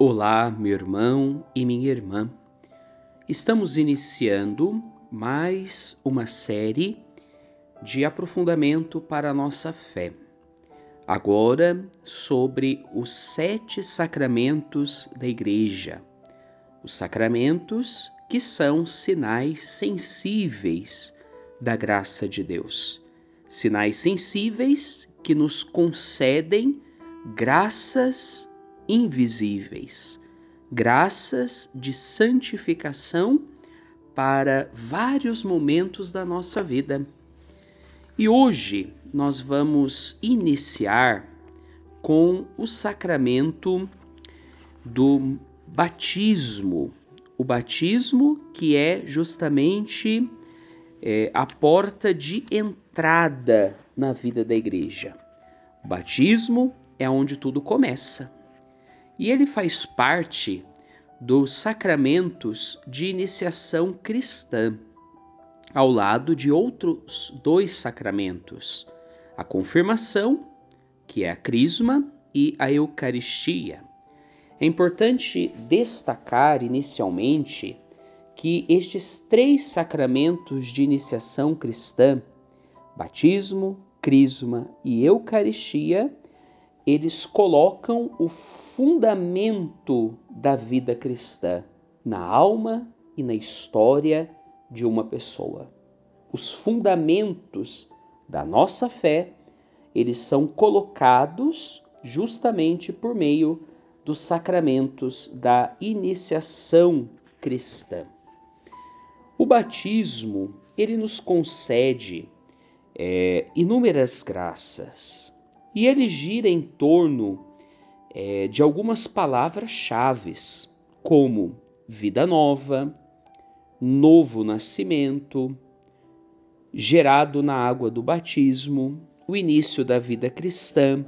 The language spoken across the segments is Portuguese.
Olá, meu irmão e minha irmã. Estamos iniciando mais uma série de aprofundamento para a nossa fé. Agora, sobre os 7 sacramentos da Igreja. Os sacramentos que são sinais sensíveis da graça de Deus. Sinais sensíveis que nos concedem graças invisíveis, graças de santificação para vários momentos da nossa vida. E hoje nós vamos iniciar com o sacramento do batismo. O batismo que é justamente a porta de entrada na vida da igreja. O batismo é onde tudo começa. E ele faz parte dos sacramentos de iniciação cristã, ao lado de outros 2 sacramentos, a confirmação, que é a crisma, e a Eucaristia. É importante destacar inicialmente que estes 3 sacramentos de iniciação cristã, batismo, crisma e Eucaristia, eles colocam o fundamento da vida cristã na alma e na história de uma pessoa. Os fundamentos da nossa fé, eles são colocados justamente por meio dos sacramentos da iniciação cristã. O batismo, ele nos concede inúmeras graças. E ele gira em torno de algumas palavras-chave, como vida nova, novo nascimento, gerado na água do batismo, o início da vida cristã.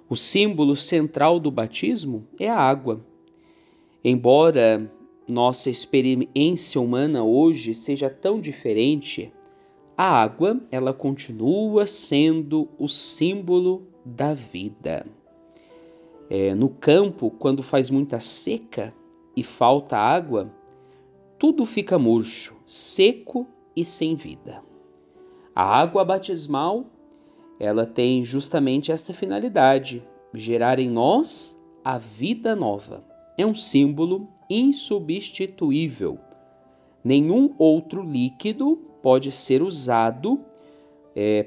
O símbolo central do batismo é a água. Embora nossa experiência humana hoje seja tão diferente, a água, ela continua sendo o símbolo da vida. No campo, quando faz muita seca e falta água, tudo fica murcho, seco e sem vida. A água batismal, ela tem justamente esta finalidade, gerar em nós a vida nova. É um símbolo insubstituível. Nenhum outro líquido pode ser usado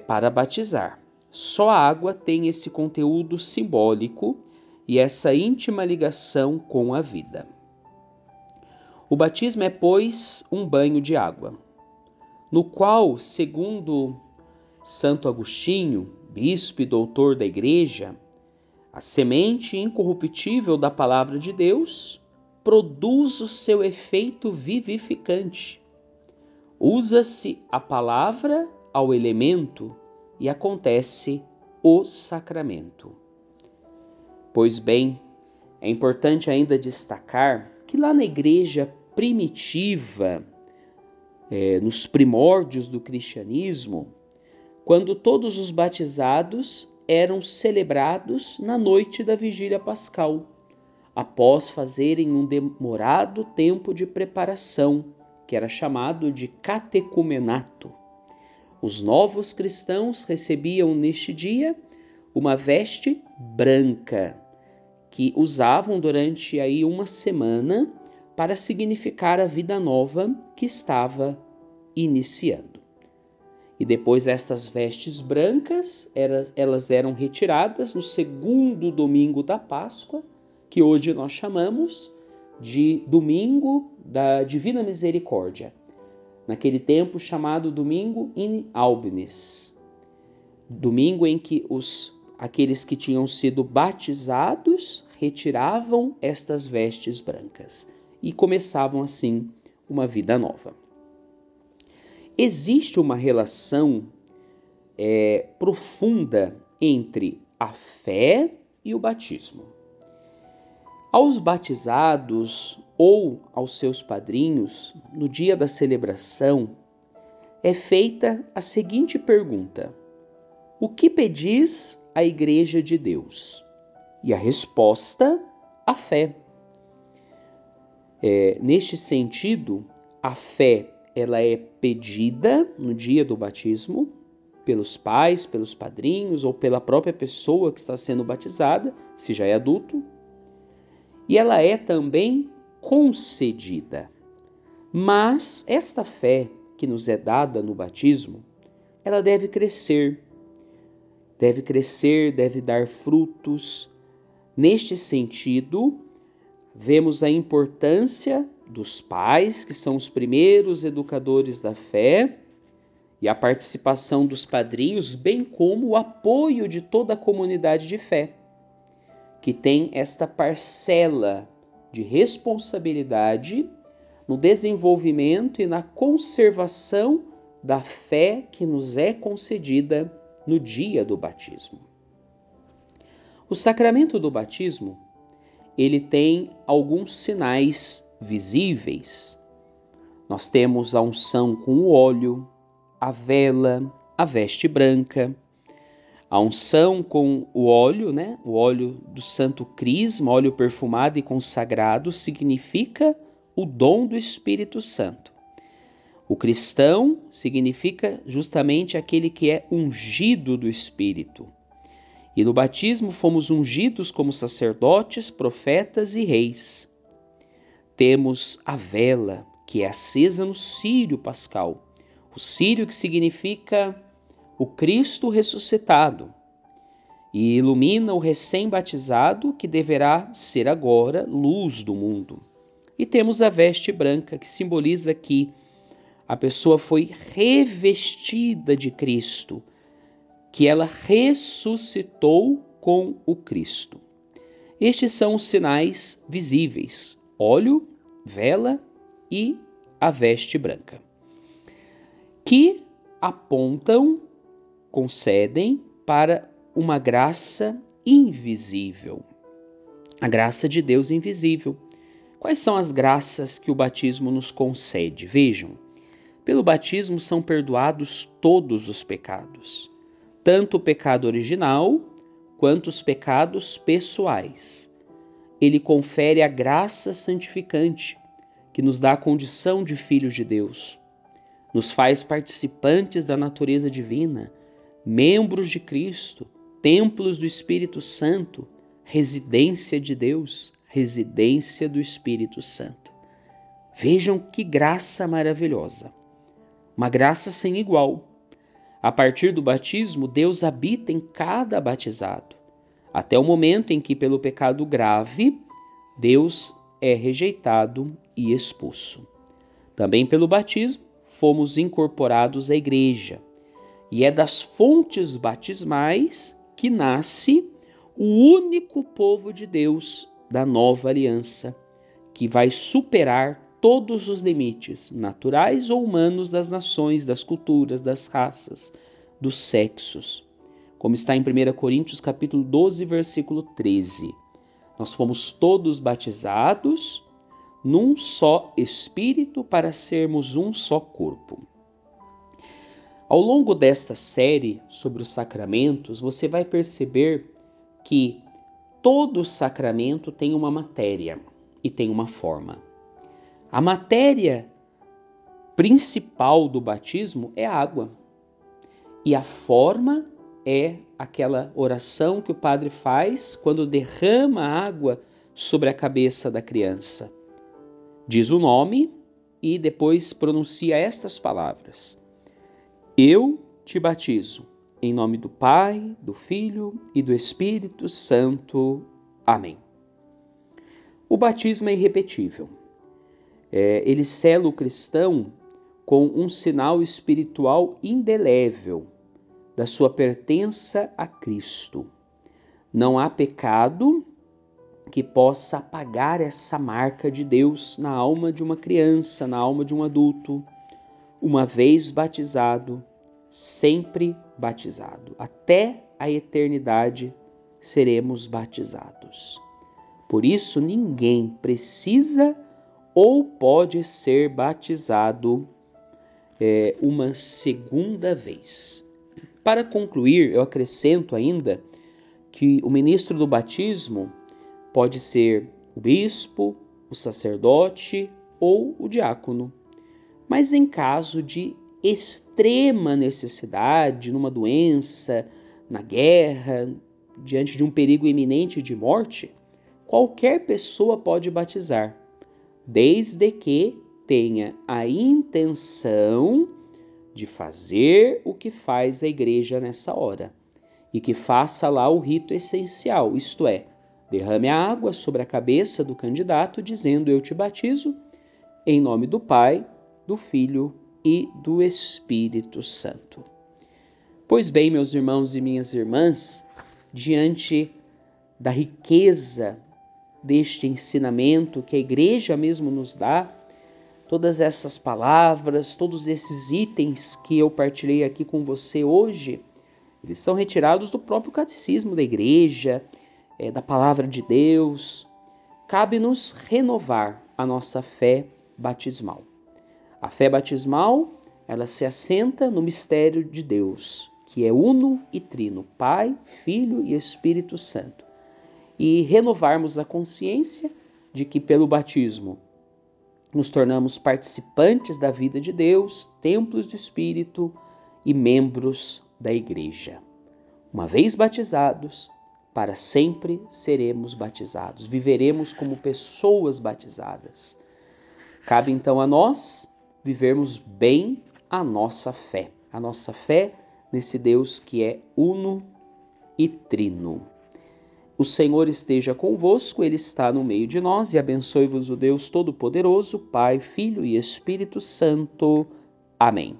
para batizar. Só a água tem esse conteúdo simbólico e essa íntima ligação com a vida. O batismo é, pois, um banho de água, no qual, segundo Santo Agostinho, bispo e doutor da Igreja, a semente incorruptível da palavra de Deus produz o seu efeito vivificante. Usa-se a palavra ao elemento e acontece o sacramento. Pois bem, é importante ainda destacar que lá na igreja primitiva, nos primórdios do cristianismo, quando todos os batizados eram celebrados na noite da vigília pascal, após fazerem um demorado tempo de preparação, que era chamado de catecumenato. Os novos cristãos recebiam neste dia uma veste branca, que usavam durante aí uma semana para significar a vida nova que estava iniciando. E depois estas vestes brancas, elas eram retiradas no segundo domingo da Páscoa, que hoje nós chamamos de Domingo da Divina Misericórdia, naquele tempo chamado Domingo in Albnis, domingo em que aqueles que tinham sido batizados retiravam estas vestes brancas e começavam assim uma vida nova. Existe uma relação profunda entre a fé e o batismo. Aos batizados ou aos seus padrinhos, no dia da celebração, é feita a seguinte pergunta: o que pedis à Igreja de Deus? E a resposta a fé. Neste sentido, a fé ela é pedida no dia do batismo pelos pais, pelos padrinhos ou pela própria pessoa que está sendo batizada, se já é adulto, e ela é também concedida. Mas esta fé que nos é dada no batismo, ela deve crescer, deve dar frutos. Neste sentido, vemos a importância dos pais, que são os primeiros educadores da fé, e a participação dos padrinhos, bem como o apoio de toda a comunidade de fé, que tem esta parcela de responsabilidade no desenvolvimento e na conservação da fé que nos é concedida no dia do batismo. O sacramento do batismo, ele tem alguns sinais visíveis. Nós temos a unção com o óleo, a vela, a veste branca. A unção com o óleo, O óleo do Santo Crisma, óleo perfumado e consagrado, significa o dom do Espírito Santo. O cristão significa justamente aquele que é ungido do Espírito. E no batismo fomos ungidos como sacerdotes, profetas e reis. Temos a vela, que é acesa no círio pascal. O círio que significa o Cristo ressuscitado. E ilumina o recém-batizado, que deverá ser agora luz do mundo. E temos a veste branca, que simboliza que a pessoa foi revestida de Cristo, que ela ressuscitou com o Cristo. Estes são os sinais visíveis: óleo, vela e a veste branca, que apontam, concedem para uma graça invisível, a graça de Deus invisível. Quais são as graças que o batismo nos concede? Vejam, pelo batismo são perdoados todos os pecados, tanto o pecado original quanto os pecados pessoais. Ele confere a graça santificante, que nos dá a condição de filhos de Deus, nos faz participantes da natureza divina, membros de Cristo, templos do Espírito Santo, residência de Deus, residência do Espírito Santo. Vejam que graça maravilhosa, uma graça sem igual. A partir do batismo, Deus habita em cada batizado, até o momento em que, pelo pecado grave, Deus é rejeitado e expulso. Também pelo batismo, fomos incorporados à igreja, e é das fontes batismais que nasce o único povo de Deus da nova aliança, que vai superar todos os limites naturais ou humanos das nações, das culturas, das raças, dos sexos. Como está em 1 Coríntios capítulo 12, versículo 13. Nós fomos todos batizados num só Espírito para sermos um só corpo. Ao longo desta série sobre os sacramentos, você vai perceber que todo sacramento tem uma matéria e tem uma forma. A matéria principal do batismo é a água. E a forma é aquela oração que o padre faz quando derrama água sobre a cabeça da criança. Diz o nome e depois pronuncia estas palavras: Eu te batizo, em nome do Pai, do Filho e do Espírito Santo. Amém. O batismo é irrepetível. Ele sela o cristão com um sinal espiritual indelével da sua pertença a Cristo. Não há pecado que possa apagar essa marca de Deus na alma de uma criança, na alma de um adulto. Uma vez batizado, sempre batizado. Até a eternidade seremos batizados. Por isso, ninguém precisa ou pode ser batizado uma segunda vez. Para concluir, eu acrescento ainda que o ministro do batismo Pode ser o bispo, o sacerdote ou o diácono. Mas em caso de extrema necessidade, numa doença, na guerra, diante de um perigo iminente de morte, qualquer pessoa pode batizar, desde que tenha a intenção de fazer o que faz a igreja nessa hora e que faça lá o rito essencial, isto é, derrame a água sobre a cabeça do candidato dizendo: eu te batizo em nome do Pai, do Filho e do Espírito Santo. Pois bem, meus irmãos e minhas irmãs, diante da riqueza deste ensinamento que a igreja mesmo nos dá, todas essas palavras, todos esses itens que eu partilhei aqui com você hoje, eles são retirados do próprio catecismo da igreja, da palavra de Deus. Cabe-nos renovar a nossa fé batismal. A fé batismal, ela se assenta no mistério de Deus, que é uno e trino, Pai, Filho e Espírito Santo. E renovarmos a consciência de que pelo batismo nos tornamos participantes da vida de Deus, templos do Espírito e membros da igreja. Uma vez batizados, para sempre seremos batizados, viveremos como pessoas batizadas. Cabe então a nós vivermos bem a nossa fé nesse Deus que é uno e trino. O Senhor esteja convosco, Ele está no meio de nós, e abençoe-vos o Deus Todo-Poderoso, Pai, Filho e Espírito Santo. Amém.